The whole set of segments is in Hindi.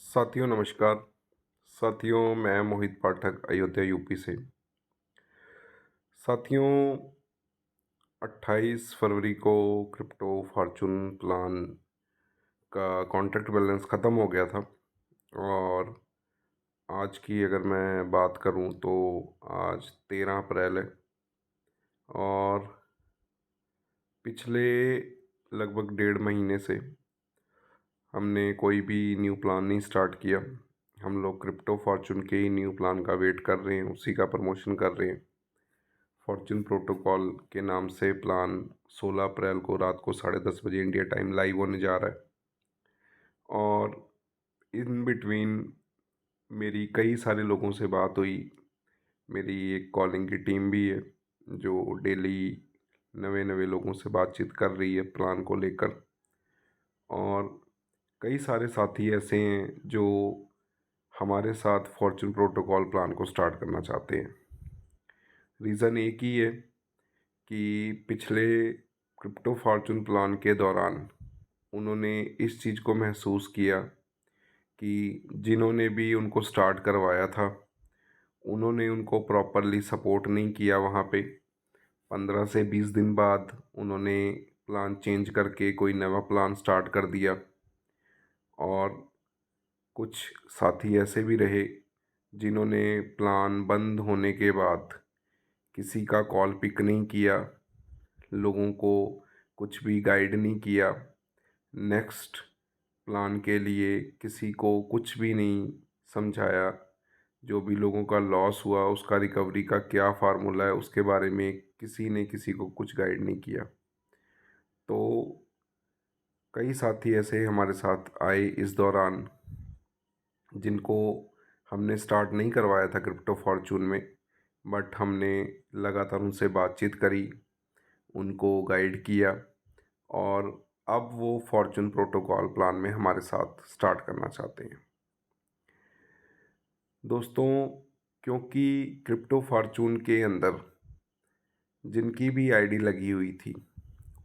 साथियों नमस्कार। साथियों मैं मोहित पाठक अयोध्या यूपी से। साथियों 28 फरवरी को क्रिप्टो फॉर्चून प्लान का कॉन्ट्रैक्ट बैलेंस ख़त्म हो गया था और आज की अगर मैं बात करूं तो आज 13 अप्रैल है और पिछले लगभग 1.5 महीने से हमने कोई भी न्यू प्लान नहीं स्टार्ट किया। हम लोग क्रिप्टो फॉर्चून के ही न्यू प्लान का वेट कर रहे हैं, उसी का प्रमोशन कर रहे हैं। फॉर्चून प्रोटोकॉल के नाम से प्लान 16 अप्रैल को रात को 10:30 बजे इंडिया टाइम लाइव होने जा रहा है और इन बिटवीन मेरी कई सारे लोगों से बात हुई। मेरी एक कॉलिंग की टीम भी है जो डेली नए नए लोगों से बातचीत कर रही है प्लान को लेकर। और कई सारे साथी ऐसे हैं जो हमारे साथ फॉर्चून प्रोटोकॉल प्लान को स्टार्ट करना चाहते हैं। रीज़न एक ही है कि पिछले क्रिप्टो फॉर्चून प्लान के दौरान उन्होंने इस चीज़ को महसूस किया कि जिन्होंने भी उनको स्टार्ट करवाया था उन्होंने उनको प्रॉपरली सपोर्ट नहीं किया। वहाँ पे 15 से 20 दिन बाद उन्होंने प्लान चेंज करके कोई नया प्लान स्टार्ट कर दिया और कुछ साथी ऐसे भी रहे जिन्होंने प्लान बंद होने के बाद किसी का कॉल पिक नहीं किया, लोगों को कुछ भी गाइड नहीं किया, नेक्स्ट प्लान के लिए किसी को कुछ भी नहीं समझाया। जो भी लोगों का लॉस हुआ उसका रिकवरी का क्या फार्मूला है उसके बारे में किसी ने किसी को कुछ गाइड नहीं किया। तो कई साथी ऐसे हमारे साथ आए इस दौरान जिनको हमने स्टार्ट नहीं करवाया था क्रिप्टो फॉर्चून में, बट हमने लगातार उनसे बातचीत करी, उनको गाइड किया और अब वो फॉर्चून प्रोटोकॉल प्लान में हमारे साथ स्टार्ट करना चाहते हैं। दोस्तों, क्योंकि क्रिप्टो फॉर्चून के अंदर जिनकी भी आईडी लगी हुई थी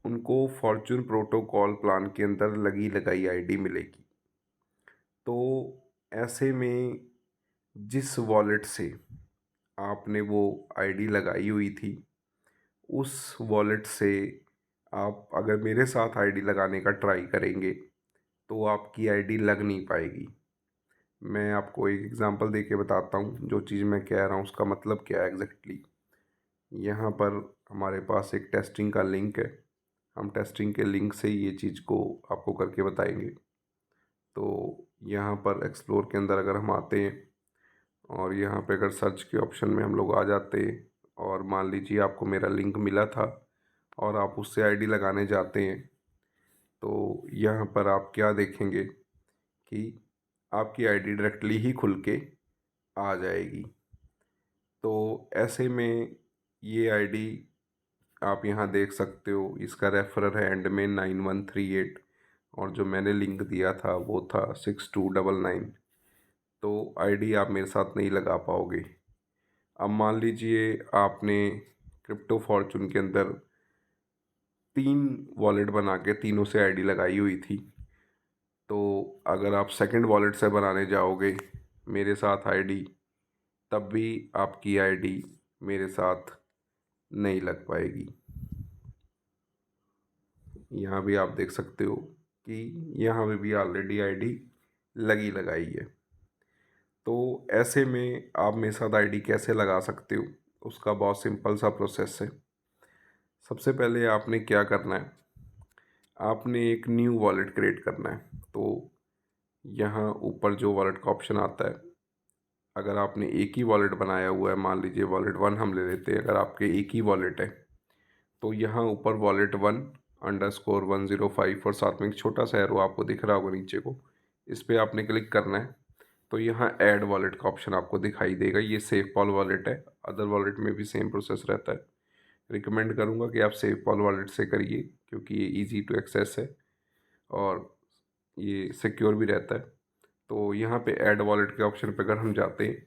उनको फॉर्चून प्रोटोकॉल प्लान के अंदर लगी लगाई आईडी मिलेगी। तो ऐसे में जिस वॉलेट से आपने वो आईडी लगाई हुई थी उस वॉलेट से आप अगर मेरे साथ आईडी लगाने का ट्राई करेंगे तो आपकी आईडी लग नहीं पाएगी। मैं आपको एक एग्ज़ाम्पल दे के बताता हूँ जो चीज़ मैं कह रहा हूँ उसका मतलब क्या है एग्जैक्टली। यहाँ पर हमारे पास एक टेस्टिंग का लिंक है, हम टेस्टिंग के लिंक से ये चीज़ को आपको करके बताएंगे। तो यहाँ पर एक्सप्लोर के अंदर अगर हम आते हैं और यहाँ पे अगर सर्च के ऑप्शन में हम लोग आ जाते हैं और मान लीजिए आपको मेरा लिंक मिला था और आप उससे आईडी लगाने जाते हैं तो यहाँ पर आप क्या देखेंगे कि आपकी आईडी डायरेक्टली ही खुल के आ जाएगी। तो ऐसे में ये आईडी आप यहाँ देख सकते हो, इसका रेफरर है एंड में 9138 और जो मैंने लिंक दिया था वो था 6299। तो आईडी आप मेरे साथ नहीं लगा पाओगे। अब मान लीजिए आपने क्रिप्टो फॉर्चून के अंदर 3 वॉलेट बना के तीनों से आईडी लगाई हुई थी, तो अगर आप सेकंड वॉलेट से बनाने जाओगे मेरे साथ आईडी तब भी आपकी आईडी मेरे साथ नहीं लग पाएगी। यहाँ भी आप देख सकते हो कि यहाँ पे भी ऑलरेडी आईडी लगी लगाई है। तो ऐसे में आप मेरे साथ आईडी कैसे लगा सकते हो उसका बहुत सिंपल सा प्रोसेस है। सबसे पहले आपने क्या करना है, आपने एक न्यू वॉलेट क्रिएट करना है। तो यहाँ ऊपर जो वॉलेट का ऑप्शन आता है, अगर आपने एक ही वॉलेट बनाया हुआ है, मान लीजिए वॉलेट 1 हम ले लेते हैं, अगर आपके एक ही वॉलेट है तो यहाँ ऊपर वॉलेट 1_105 और साथ में एक छोटा सा एरो आपको दिख रहा होगा नीचे को, इस पर आपने क्लिक करना है। तो यहाँ ऐड वॉलेट का ऑप्शन आपको दिखाई देगा। ये सेफपॉल वॉलेट है, अदर वॉलेट में भी सेम प्रोसेस रहता है। रिकमेंड करूँगा कि आप सेफपॉल वॉलेट से करिए क्योंकि ये इजी टू एक्सेस है और ये सिक्योर भी रहता है। तो यहाँ पे ऐड वॉलेट के ऑप्शन पे अगर हम जाते हैं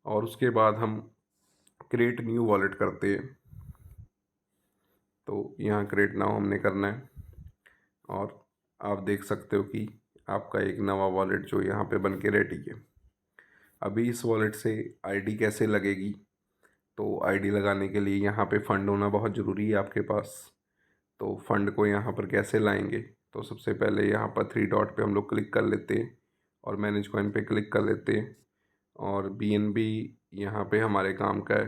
और उसके बाद हम क्रिएट न्यू वॉलेट करते हैं तो यहाँ क्रिएट नाउ हमने करना है और आप देख सकते हो कि आपका एक नवा वॉलेट जो यहाँ पे बन के रेडी है। अभी इस वॉलेट से आईडी कैसे लगेगी, तो आईडी लगाने के लिए यहाँ पे फ़ंड होना बहुत ज़रूरी है आपके पास। तो फ़ंड को यहाँ पर कैसे लाएंगे, तो सबसे पहले यहाँ पर थ्री डॉट पे हम लोग क्लिक कर लेते हैं और मैनेज कॉइन पे क्लिक कर लेते हैं। और BNB यहाँ पे हमारे काम का है,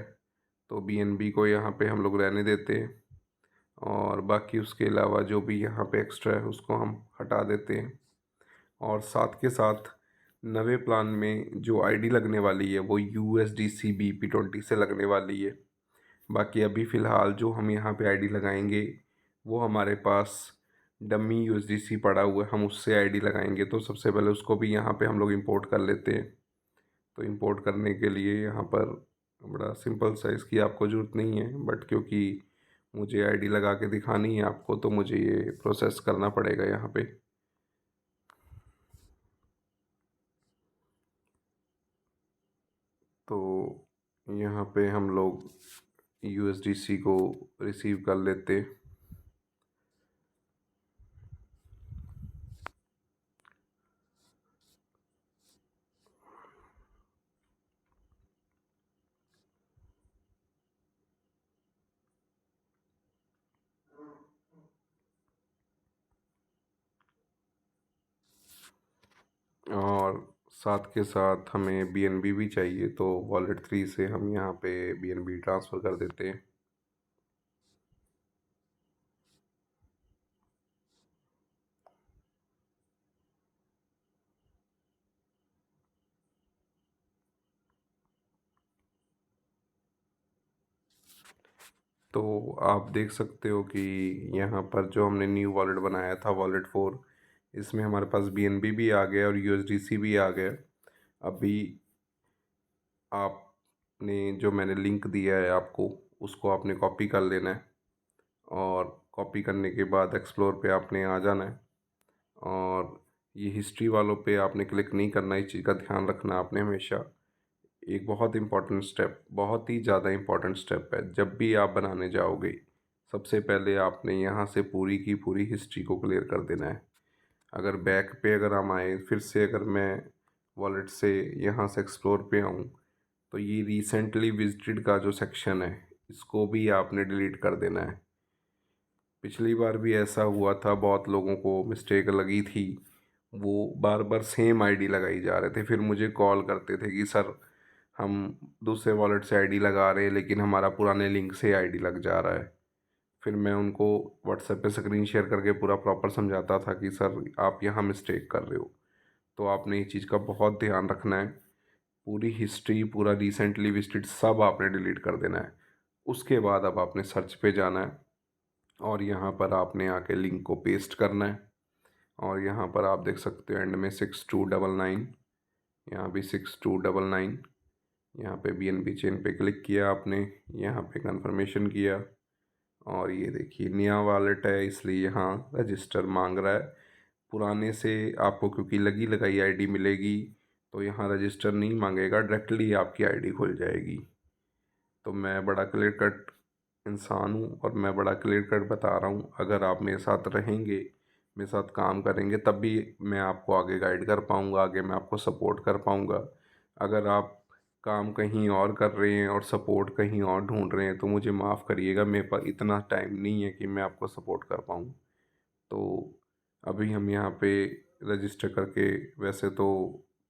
तो BNB को यहाँ पे हम लोग रहने देते हैं और बाकी उसके अलावा जो भी यहाँ पे एक्स्ट्रा है उसको हम हटा देते हैं। और साथ के साथ नवे प्लान में जो आईडी लगने वाली है वो USDC BP20 से लगने वाली है। बाकी अभी फ़िलहाल जो हम यहाँ पे आईडी लगाएंगे वो हमारे पास डमी USDC पड़ा हुआ है, हम उससे आईडी लगाएंगे। तो सबसे पहले उसको भी यहाँ पे हम लोग इंपोर्ट कर लेते हैं। तो इंपोर्ट करने के लिए यहाँ पर बड़ा सिंपल सा, इसकी आपको ज़रूरत नहीं है, बट क्योंकि मुझे आईडी लगा के दिखानी है आपको तो मुझे ये प्रोसेस करना पड़ेगा यहाँ पे। तो यहाँ पे हम लोग USDC को रिसीव कर लेते। और साथ के साथ हमें BNB भी चाहिए, तो वॉलेट 3 से हम यहाँ पे BNB ट्रांसफ़र कर देते हैं। तो आप देख सकते हो कि यहाँ पर जो हमने न्यू वॉलेट बनाया था वॉलेट 4, इसमें हमारे पास BNB भी आ गया और USDC भी आ गया। अभी आपने जो मैंने लिंक दिया है आपको, उसको आपने कॉपी कर लेना है और कॉपी करने के बाद एक्सप्लोर पे आपने आ जाना है। और ये हिस्ट्री वालों पे आपने क्लिक नहीं करना, इस चीज़ का ध्यान रखना आपने हमेशा। एक बहुत इम्पॉर्टेंट स्टेप, बहुत ही ज़्यादा इम्पॉर्टेंट स्टेप है, जब भी आप बनाने जाओगे सबसे पहले आपने यहाँ से पूरी की पूरी हिस्ट्री को क्लियर कर देना है। अगर बैक पे अगर हम आए फिर से, अगर मैं वॉलेट से यहाँ से एक्सप्लोर पे आऊँ, तो ये रिसेंटली विजिटेड का जो सेक्शन है इसको भी आपने डिलीट कर देना है। पिछली बार भी ऐसा हुआ था, बहुत लोगों को मिस्टेक लगी थी, वो बार बार सेम आईडी लगाई जा रहे थे, फिर मुझे कॉल करते थे कि सर हम दूसरे वॉलेट से आईडी लगा रहे हैं लेकिन हमारा पुराने लिंक से आईडी लग जा रहा है। फिर मैं उनको व्हाट्सएप पे स्क्रीन शेयर करके पूरा प्रॉपर समझाता था कि सर आप यहाँ मिस्टेक कर रहे हो। तो आपने ये चीज़ का बहुत ध्यान रखना है, पूरी हिस्ट्री, पूरा रिसेंटली विजिटेड सब आपने डिलीट कर देना है। उसके बाद अब आपने सर्च पे जाना है और यहाँ पर आपने आके लिंक को पेस्ट करना है। और यहाँ पर आप देख सकते हो एंड में 6299, यहाँ भी 6299, यहाँ पे BNB चेन पे क्लिक किया आपने, यहाँ पे कंफर्मेशन किया और ये देखिए नया वॉलेट है इसलिए यहाँ रजिस्टर मांग रहा है। पुराने से आपको क्योंकि लगी लगाई आईडी मिलेगी तो यहाँ रजिस्टर नहीं मांगेगा, डायरेक्टली आपकी आईडी खुल जाएगी। तो मैं बड़ा क्लियर कट इंसान हूँ और मैं बड़ा क्लियर कट बता रहा हूँ, अगर आप मेरे साथ रहेंगे, मेरे साथ काम करेंगे, तब भी मैं आपको आगे गाइड कर पाऊँगा, आगे मैं आपको सपोर्ट कर पाऊँगा। अगर आप काम कहीं और कर रहे हैं और सपोर्ट कहीं और ढूंढ रहे हैं तो मुझे माफ़ करिएगा, मेरे पास इतना टाइम नहीं है कि मैं आपको सपोर्ट कर पाऊँ। तो अभी हम यहाँ पे रजिस्टर करके, वैसे तो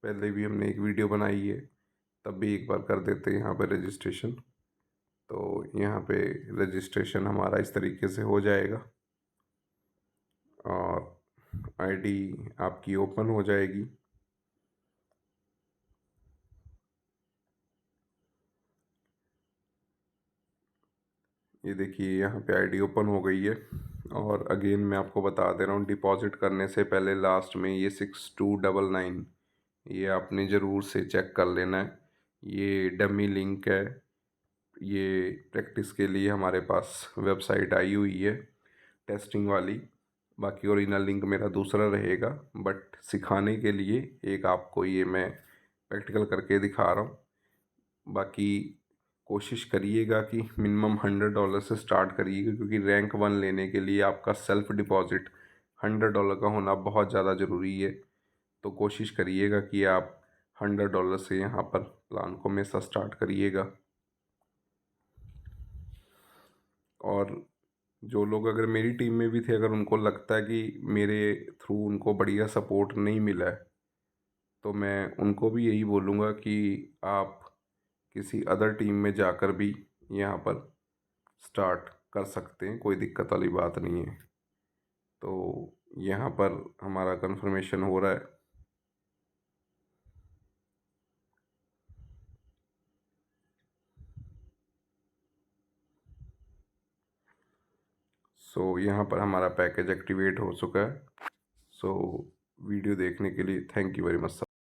पहले भी हमने एक वीडियो बनाई है, तब भी एक बार कर देते हैं यहाँ पे रजिस्ट्रेशन। तो यहाँ पे रजिस्ट्रेशन हमारा इस तरीके से हो जाएगा और आईडी आपकी ओपन हो जाएगी। ये देखिए यहाँ पे आईडी ओपन हो गई है। और अगेन मैं आपको बता दे रहा हूँ, डिपॉजिट करने से पहले लास्ट में ये 6299 ये आपने ज़रूर से चेक कर लेना है। ये डमी लिंक है, ये प्रैक्टिस के लिए हमारे पास वेबसाइट आई हुई है टेस्टिंग वाली। बाकी ओरिजिनल लिंक मेरा दूसरा रहेगा, बट सिखाने के लिए एक आपको ये मैं प्रैक्टिकल करके दिखा रहा हूँ। बाकी कोशिश करिएगा कि मिनिमम $100 से स्टार्ट करिएगा, क्योंकि रैंक 1 लेने के लिए आपका सेल्फ डिपॉज़िट $100 का होना बहुत ज़्यादा ज़रूरी है। तो कोशिश करिएगा कि आप $100 से यहाँ पर प्लान को हमेशा स्टार्ट करिएगा। और जो लोग अगर मेरी टीम में भी थे, अगर उनको लगता है कि मेरे थ्रू उनको बढ़िया सपोर्ट नहीं मिला है, तो मैं उनको भी यही बोलूँगा कि आप किसी अदर टीम में जाकर भी यहाँ पर स्टार्ट कर सकते हैं, कोई दिक्कत वाली बात नहीं है। तो यहाँ पर हमारा कंफर्मेशन हो रहा है। सो यहाँ पर हमारा पैकेज एक्टिवेट हो चुका है। सो वीडियो देखने के लिए थैंक यू वेरी मच।